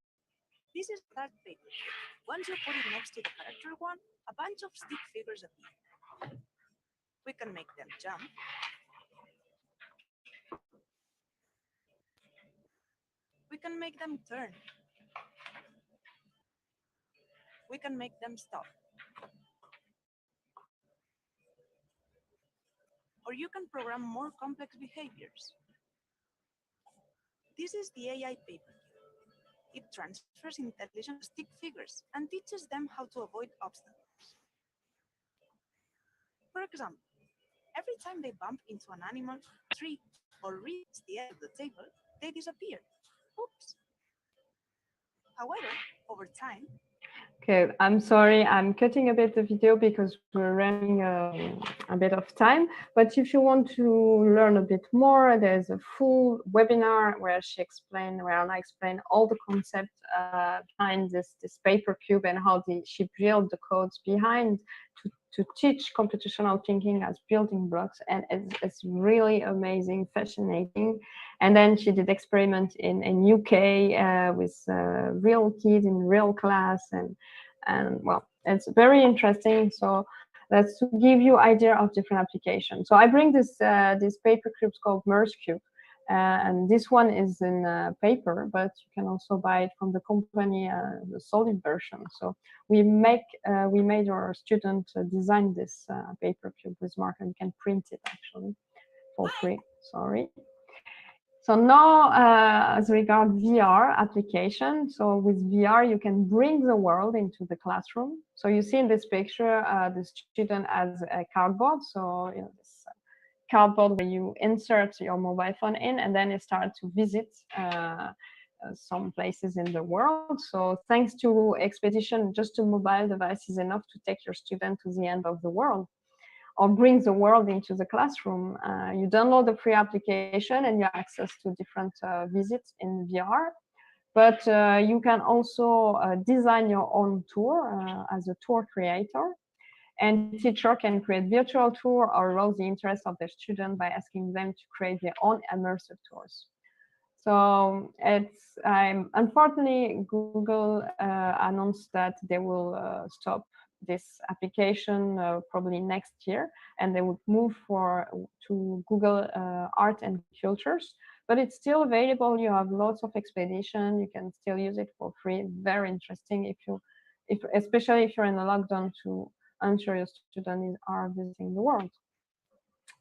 this is a dark paper cube. Once you put it next to the character one, a bunch of stick figures appear. We can make them jump, we can make them turn, we can make them stop. Or you can program more complex behaviors. This is the AI paper cube. It transfers intelligence to stick figures and teaches them how to avoid obstacles. For example, every time they bump into an animal, tree, or reach the edge of the table, they disappear. Oops. However, over time, Okay, I'm sorry, I'm cutting a bit the video because we're running a bit of time. But if you want to learn a bit more, there's a full webinar where I explain all the concept behind this paper cube and how she built the codes behind to teach computational thinking as building blocks. And it's really amazing, fascinating. And then she did experiment in UK with real kids in real class, and well, it's very interesting. So that's to give you idea of different applications. So I bring this paper cubes called MergeCube, and this one is in paper, but you can also buy it from the company, the solid version. So we made our student design this paper cube with marker. You can print it actually for free. Sorry. So now, as regard VR application, so with VR, you can bring the world into the classroom. So you see in this picture, the student has a cardboard. So this cardboard where you insert your mobile phone in, and then you start to visit some places in the world. So thanks to Expedition, just a mobile device is enough to take your student to the end of the world, or bring the world into the classroom. You download the free application and you have access to different visits in VR. But you can also design your own tour as a tour creator. And teacher can create virtual tour or arouse the interest of their student by asking them to create their own immersive tours. So unfortunately, Google announced that they will stop this application probably next year, and they would move to Google Art and Cultures. But it's still available. You have lots of expedition. You can still use it for free. Very interesting especially if you're in a lockdown, to ensure your students are visiting the world.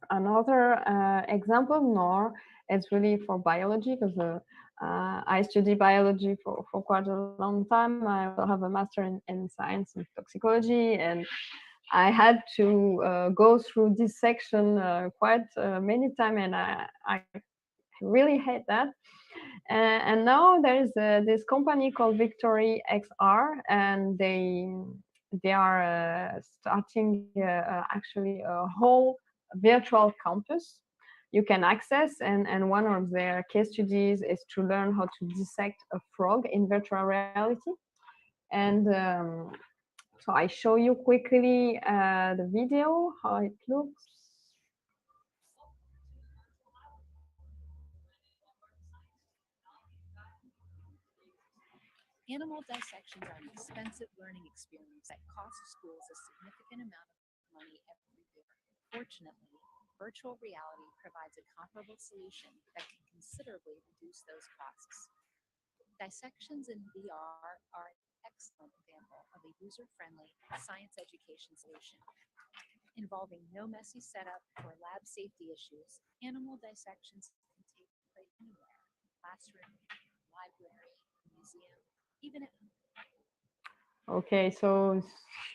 Another example more is really for biology, because I study biology for quite a long time. I also have a master in science and toxicology, and I had to go through this section quite many times, and I really hate that. And now there is this company called Victory XR, and they are starting actually a whole virtual campus you can access, and one of their case studies is to learn how to dissect a frog in virtual reality. And so I show you quickly the video, how it looks. Animal dissections are an expensive learning experience that costs schools a significant amount of money every year. Fortunately, virtual reality provides a comparable solution that can considerably reduce those costs. Dissections in VR are an excellent example of a user-friendly science education solution. Involving no messy setup or lab safety issues, animal dissections can take place anywhere: classroom, library, museum, even at home. Okay, so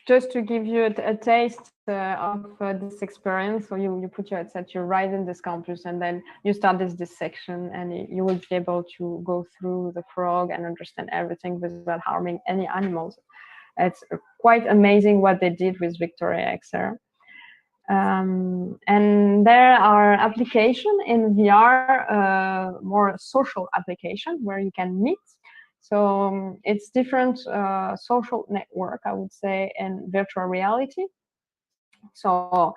just to give you a taste of this experience, so you put your headset, you arrive in this campus, and then you start this section, and you will be able to go through the frog and understand everything without harming any animals. It's quite amazing what they did with Victoria XR. And there are applications in VR, more social application where you can meet. So it's different social network, I would say, in virtual reality. So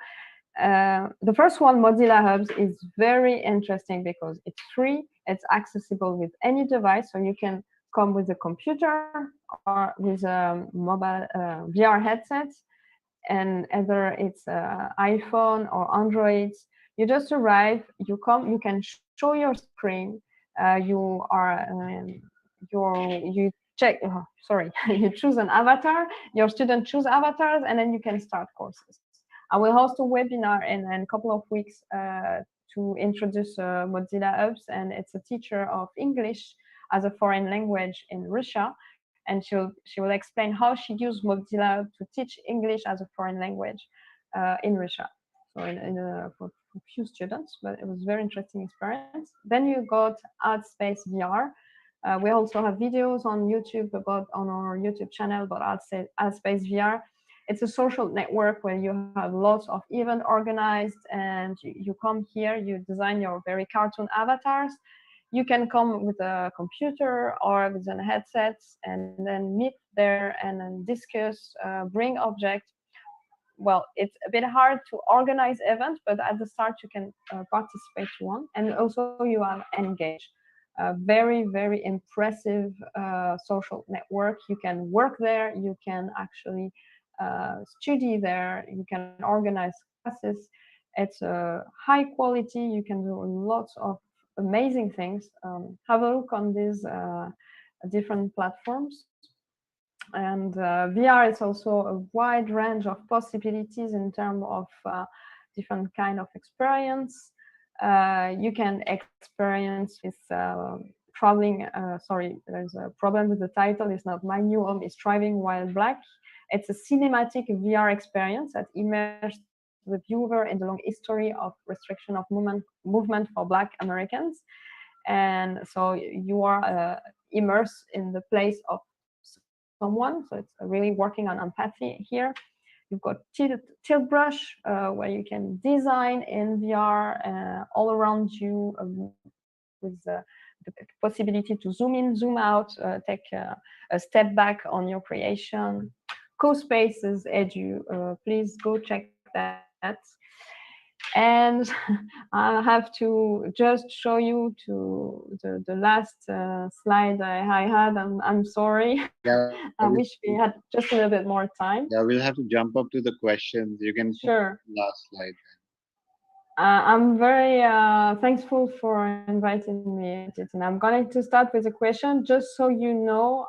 the first one, Mozilla Hubs, is very interesting because it's free. It's accessible with any device. So you can come with a computer or with a mobile VR headset, and either it's iPhone or Android. You just arrive, you come, you can show your screen, you check, you choose an avatar, your student choose avatars, and then you can start courses. I will host a webinar in a couple of weeks to introduce Mozilla Hubs, and it's a teacher of English as a foreign language in Russia, and she will explain how she used Mozilla to teach English as a foreign language in Russia. So for a few students, but it was a very interesting experience. Then you got Art Space VR. We also have videos on YouTube on our YouTube channel about Artspace VR. It's a social network where you have lots of events organized, and you come here, you design your very cartoon avatars. You can come with a computer or with a headset and then meet there and then discuss, bring objects. Well, it's a bit hard to organize events, but at the start you can participate to one, and also you are engaged. Very, very impressive social network. You can work there, you can actually study there, you can organize classes. It's high quality, you can do lots of amazing things. Have a look on these different platforms. And VR is also a wide range of possibilities in terms of different kind of experience. You can experience this traveling. Sorry, there's a problem with the title. It's not My New Home is Thriving While Black. It's a cinematic VR experience that immerses the viewer in the long history of restriction of movement for Black Americans. And so you are immersed in the place of someone. So it's really working on empathy here. You've got tilt brush, where you can design in VR all around you with the possibility to zoom in, zoom out, take a step back on your creation. CoSpaces Edu, please go check that. And I have to just show you to the last slide I had. I'm sorry. Yeah, I wish we had just a little bit more time. yeah, we'll have to jump up to the questions. You can Sure. last slide. I'm very thankful for inviting me, and I'm going to start with a question. Just so you know,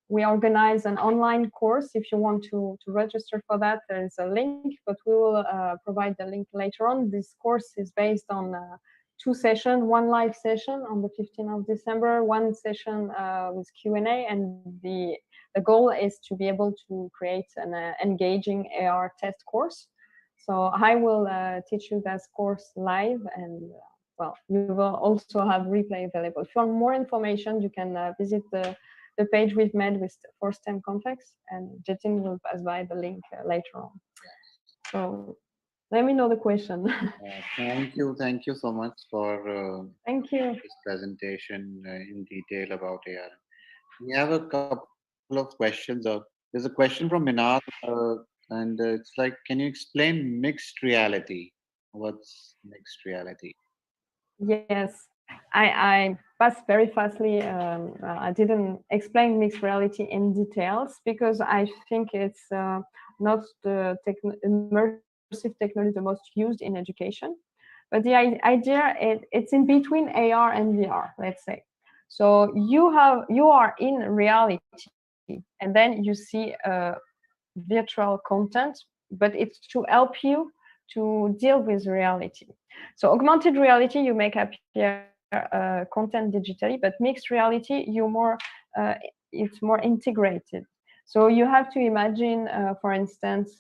we organize an online course. If you want to register for that, there is a link, but we will provide the link later on. This course is based on 2 sessions, one live session on the 15th of December, one session with Q&A, and the goal is to be able to create an engaging AR test course. So I will teach you this course live, and well, you will also have replay available. If you want more information, you can visit the page we've made for STEM CONFEX, and Geraldine will pass by the link later on. So let me know the question. Thank you so much for Thank you. this presentation in detail about AR. We have a couple of questions. There's a question from Minal, and it's like, can you explain mixed reality? What's mixed reality? Yes, I passed very fastly. I didn't explain mixed reality in details because I think it's not the immersive technology the most used in education. But the idea it's in between AR and VR, let's say. So you are in reality, and then you see virtual content, but it's to help you to deal with reality. So augmented reality, you make appear content digitally, but mixed reality, it's more integrated. So you have to imagine, for instance,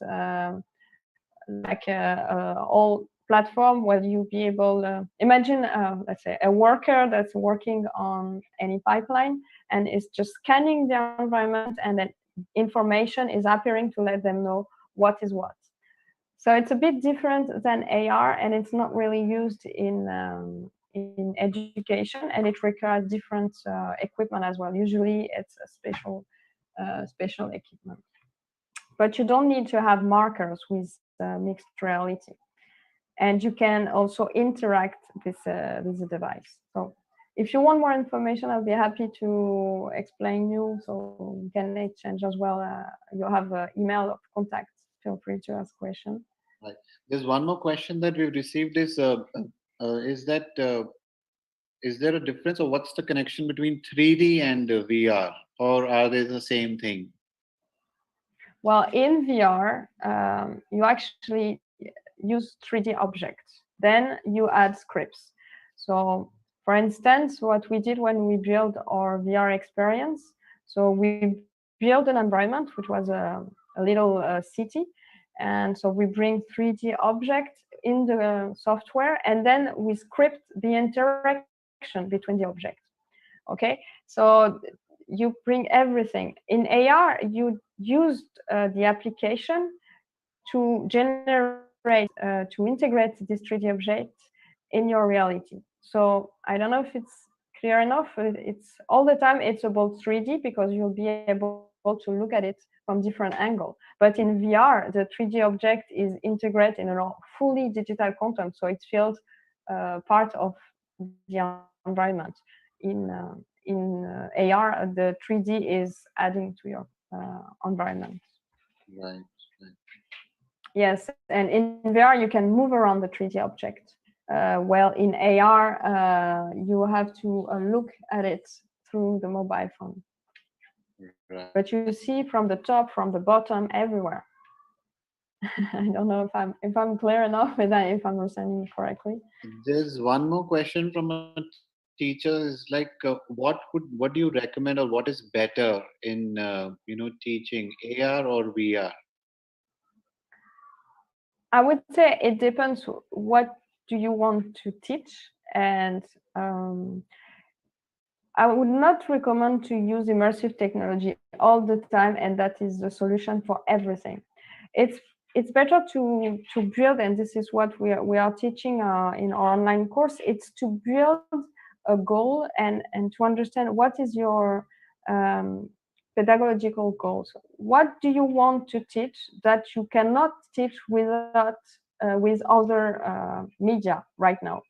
like all platform where you be able imagine let's say a worker that's working on any pipeline and is just scanning the environment, and then information is appearing to let them know what is what. So it's a bit different than AR, and it's not really used in education, and it requires different equipment as well. Usually it's a special equipment, but you don't need to have markers with mixed reality, and you can also interact with the device. So if you want more information, I'll be happy to explain you, so we can exchange as well. You have an email of contact. Feel free to ask questions. Right. There's one more question that we've received is there a difference, or what's the connection between 3D and VR, or are they the same thing? Well, in VR, you actually use 3D objects. Then you add scripts. So, for instance, what we did when we built our VR experience, so we built an environment which was a little city. And so we bring 3D objects in the software, and then we script the interaction between the objects. Okay, so you bring everything. In AR, you used the application to generate, to integrate this 3D object in your reality. So I don't know if it's clear enough. It's all the time, it's about 3D because you'll be able to look at it from different angles. But in VR, the 3D object is integrated in a fully digital content. So it feels part of the environment. In AR, the 3D is adding to your environment. Right. Right. Yes, and in VR you can move around the 3D object. Well, in AR you have to look at it through the mobile phone. Right. But you see from the top, from the bottom, everywhere. I don't know if I'm clear enough with that, if I'm understanding correctly. There's one more question from a teacher. Is like, what do you recommend, or what is better in teaching, AR or VR? I would say it depends what do you want to teach, and I would not recommend to use immersive technology all the time, and that is the solution for everything. It's it's better to build, and this is what we are teaching in our online course. It's to build a goal and to understand what is your um, pedagogical goals. What do you want to teach that you cannot teach with other media right now?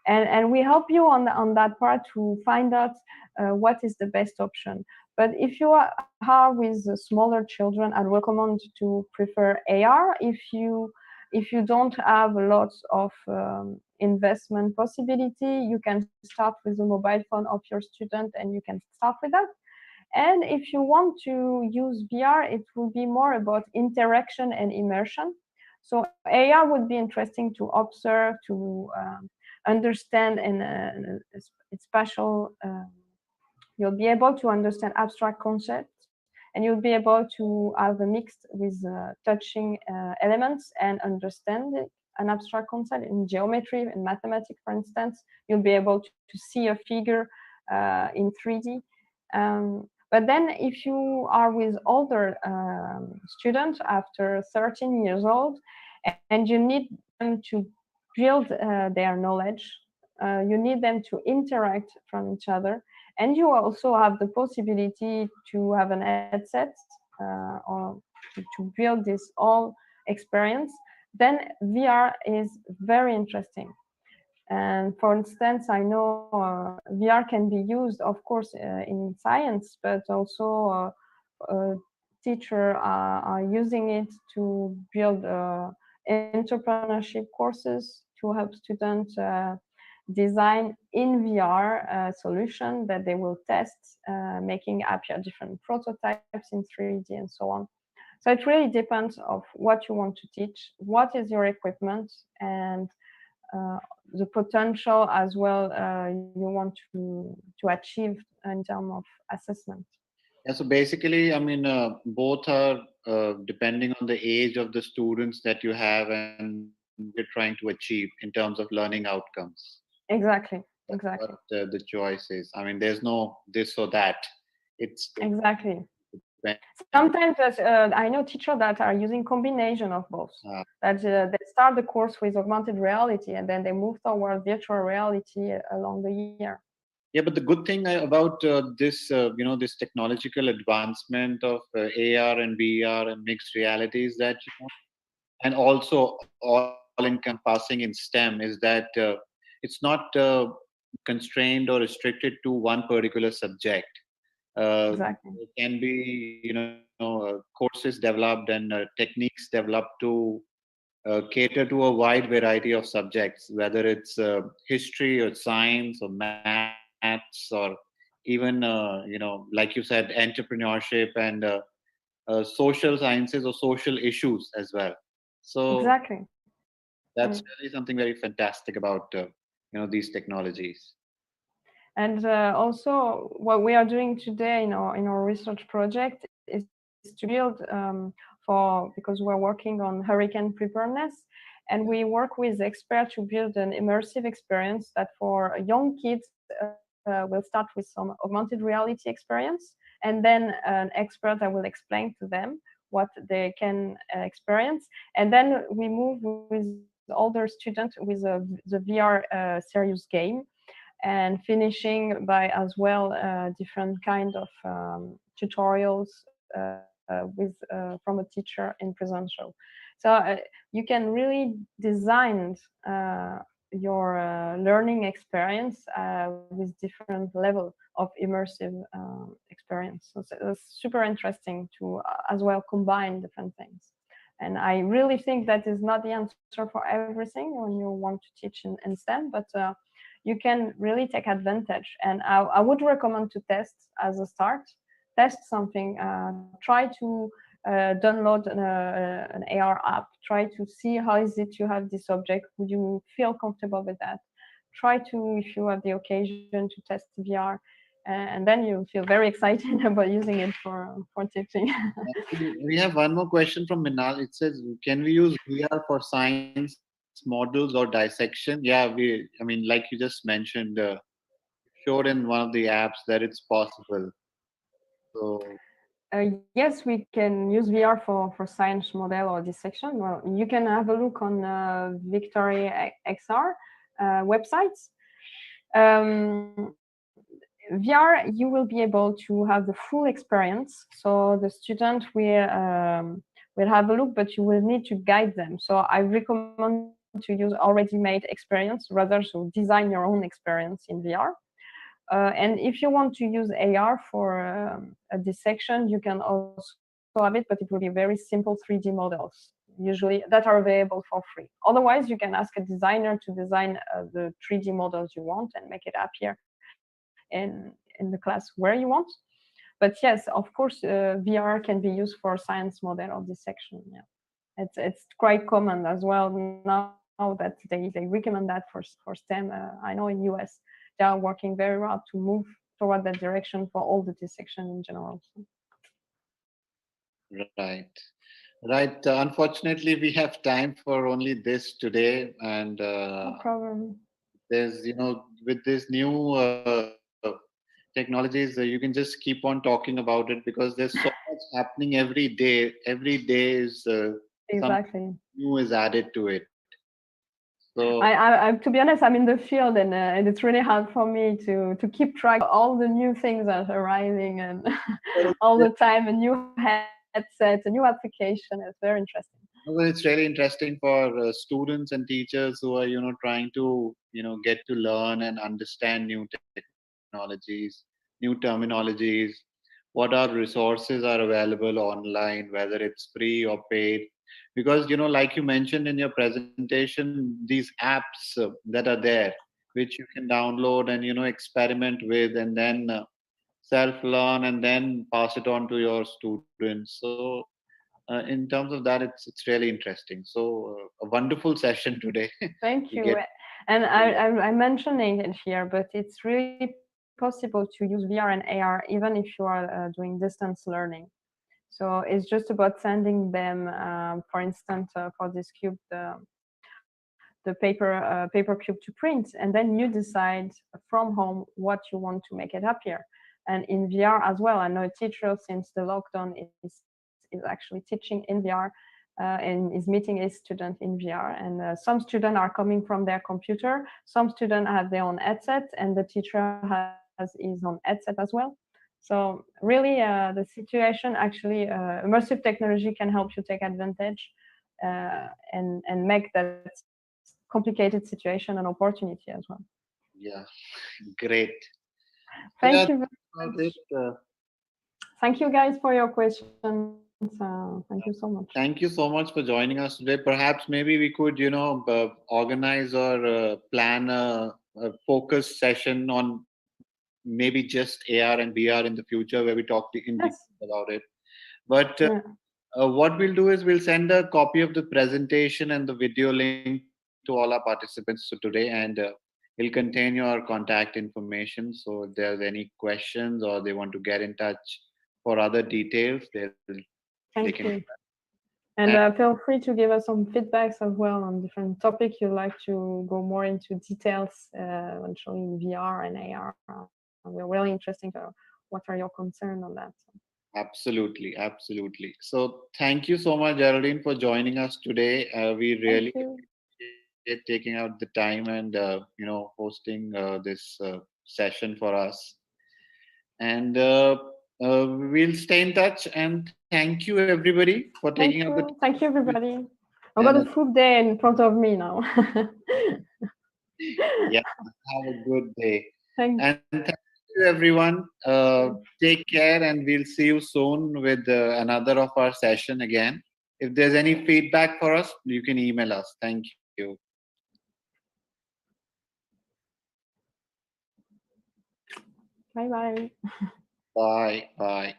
And we help you on that part to find out what is the best option. But if you are with smaller children, I'd recommend to prefer AR. If you don't have lots of investment possibility, you can start with the mobile phone of your student and you can start with that. And if you want to use VR, it will be more about interaction and immersion. So AR would be interesting to observe, to understand, and spatial. You'll be able to understand abstract concepts, and you'll be able to have a mix with touching elements and understand an abstract concept in geometry and mathematics, for instance. You'll be able to see a figure in 3D. But then if you are with older students after 13 years old, and you need them to build their knowledge, you need them to interact from each other, and you also have the possibility to have an headset or to build this all experience, then VR is very interesting. And for instance, I know VR can be used, of course, in science, but also teachers are using it to build entrepreneurship courses to help students design in VR a solution that they will test, making appear different prototypes in 3D and so on. So it really depends of what you want to teach, what is your equipment, and the potential as well you want to achieve in terms of assessment. Yeah, so basically, I mean, both are depending on the age of the students that you have and you're trying to achieve in terms of learning outcomes. Exactly, That's exactly. what the choice is. I mean, there's no this or that. It's Exactly. depending. Sometimes I know teachers that are using combination of both. Uh, That they start the course with augmented reality and then they move toward virtual reality along the year. Yeah, but the good thing about this technological advancement of AR and VR and mixed reality is that, and also all encompassing in STEM, is that it's not constrained or restricted to one particular subject. Exactly. It can be, courses developed and techniques developed to cater to a wide variety of subjects, whether it's history or science or maths or even, like you said, entrepreneurship and social sciences or social issues as well. So Exactly. that's Mm. really something very fantastic about these technologies. And also, what we are doing today in our research project is to build because we're working on hurricane preparedness, and we work with experts to build an immersive experience that for young kids will start with some augmented reality experience, and then an expert that will explain to them what they can experience. And then we move with older students with the VR serious game, and finishing by as well different kind of tutorials from a teacher in presential. So you can really design your learning experience with different level of immersive experience. So it's super interesting to as well combine different things. And I really think that is not the answer for everything when you want to teach in STEM, but you can really take advantage. And I would recommend to test as a start, test something, try to download an AR app, try to see how is it you have this object, would you feel comfortable with that? Try to, if you have the occasion, to test VR, and then you feel very excited about using it for teaching. We have one more question from Minal. It says, can we use VR for science models or dissection? Yeah, I mean, like you just mentioned, showed in one of the apps that it's possible. So Yes, we can use VR for science model or dissection. Well, you can have a look on Victory XR websites. VR, you will be able to have the full experience. So the student will have a look, but you will need to guide them. So I recommend to use already made experience rather so design your own experience in VR. And if you want to use AR for a dissection, you can also have it, but it will be very simple 3D models, usually that are available for free. Otherwise, you can ask a designer to design the 3D models you want and make it appear in the class where you want. But yes, of course, VR can be used for science model or dissection. Yeah, it's quite common as well now that they recommend that for STEM. I know in US they are working very hard to move toward that direction for all the dissection in general. right, right. Unfortunately, we have time for only this today, and No problem. there's with this new technologies, you can just keep on talking about it because there's so much happening every day. Every day is something Exactly. new is added to it. So To be honest, I'm in the field, and it's really hard for me to keep track of all the new things that are arriving, and all the time a new headset, a new application. It's very interesting. well, it's really interesting for students and teachers who are trying to get to learn and understand new technologies, new terminologies, what are resources are available online, whether it's free or paid. Because like you mentioned in your presentation, these apps that are there, which you can download and experiment with, and then self learn and then pass it on to your students. So in terms of that, it's really interesting. So a wonderful session today. Thank We you. get And I'm mentioning it here, but it's really possible to use VR and AR even if you are doing distance learning. So it's just about sending them, for instance, for this cube, the paper cube to print, and then you decide from home what you want to make it appear. And in VR as well, I know a teacher since the lockdown is actually teaching in VR and is meeting his student in VR. And some students are coming from their computer, some students have their own headset, and the teacher has his own headset as well. So really, the situation actually, immersive technology can help you take advantage and make that complicated situation an opportunity as well. yeah, great. Thank Yeah, you very about much. it. Thank you guys for your questions. Thank you so much. Thank you so much for joining us today. Perhaps maybe we could, organize or plan a focus session on maybe just AR and VR in the future, where we talk in detail Yes. about it. But Yeah. what we'll do is we'll send a copy of the presentation and the video link to all our participants today, and it'll contain your contact information. So if there's any questions or they want to get in touch for other details, they Thank can. you. And feel free to give us some feedbacks as well on different topics you'd like to go more into details on showing VR and AR. We're really interested in what are your concerns on that. Absolutely, absolutely. So thank you so much, Geraldine, for joining us today. We really appreciate taking out the time and hosting this session for us. And we'll stay in touch. And thank you, everybody, for taking out the time. Thank you, everybody. I've got a full day in front of me now. Yeah, have a good day. Thank you, everyone. Take care, and we'll see you soon with another of our session again. If there's any feedback for us, you can email us. Thank you. Bye-bye. Bye. Bye.